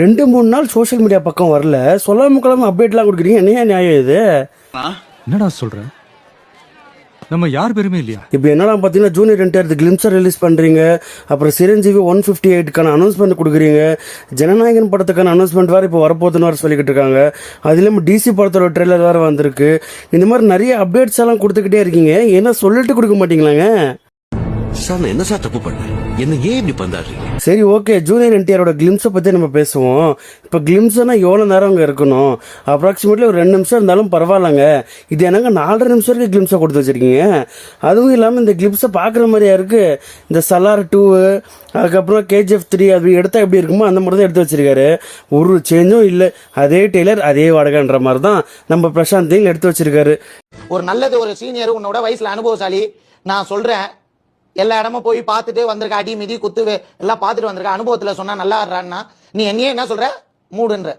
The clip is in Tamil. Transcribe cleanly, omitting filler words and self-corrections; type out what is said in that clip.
2-3 நாள் சோஷியல் மீடியா பக்கம் வரல, சொல்லாம கொள்ளாம அப்டேட்லாம் கொடுக்குறீங்க. என்ன நியாயம் இது? என்னடா சொல்ற? நம்ம யார் பேருமே இல்லையா? இப்போ என்னலாம் பார்த்தீங்கன்னா ஜூனியர் என்டிஆர் கிளிம்ஸை ரிலீஸ் பண்ணுறீங்க, அப்புறம் சிரஞ்சீவி 158க்கான அனௌன்ஸ்மெண்ட் கொடுக்குறீங்க, ஜனநாயகன் படத்துக்கான அனௌன்ஸ்மெண்ட் வேறு இப்போ வரப்போகுதுன்னு வேறு சொல்லிக்கிட்டு இருக்காங்க. அது இல்லாமல் டிசி படத்தோட ட்ரெய்லர் வேறு வந்திருக்கு. இந்த மாதிரி நிறைய அப்டேட்ஸ் எல்லாம் கொடுத்துக்கிட்டே இருக்கீங்க. என்ன சொல்லிட்டு கொடுக்க மாட்டீங்களாங்க? சார் நான் என்ன சார் தப்பு பண்ணேன்? என்ன ஏன் இப்படி பண்றாரு? சரி, ஓகே, ஜூனியர் என்டிஆரோட கிளிம்ஸை பற்றி நம்ம பேசுவோம். இப்போ கிளிம்ஸ்னா எவ்வளோ நேரம் அங்கே இருக்கணும்? அப்ராக்சிமேட்லி ஒரு 2 நிமிஷம் இருந்தாலும் பரவாயில்லங்க. இது என்னங்க 4.5 நிமிஷம் வரைக்கும் கிளிம்ஸை கொடுத்து வச்சிருக்கீங்க. அதுவும் இல்லாமல் இந்த கிளிம்ஸை பார்க்குற மாதிரியா இருக்கு. இந்த சலார் 2, அதுக்கப்புறம் KGF 3 அது எடுத்தால் எப்படி இருக்குமோ அந்த மாதிரி தான் எடுத்து வச்சிருக்காரு. ஒரு சேஞ்சும் இல்லை. அதே டெய்லர் அதே வாடகைன்ற மாதிரி தான் நம்ம பிரசாந்த் எடுத்து வச்சிருக்காரு. ஒரு நல்லது, ஒரு சீனியர், உன்னோட வயசுல அனுபவசாலி, நான் சொல்றேன், எல்லா இடமும் போய் பார்த்துட்டு வந்திருக்க, அடி மிதி குத்து எல்லாம் பார்த்துட்டு வந்திருக்க, அனுபவத்துல சொன்னா நல்லா ஆடுறான்னா நீ என்னையே என்ன சொல்ற? மூடுன்ற.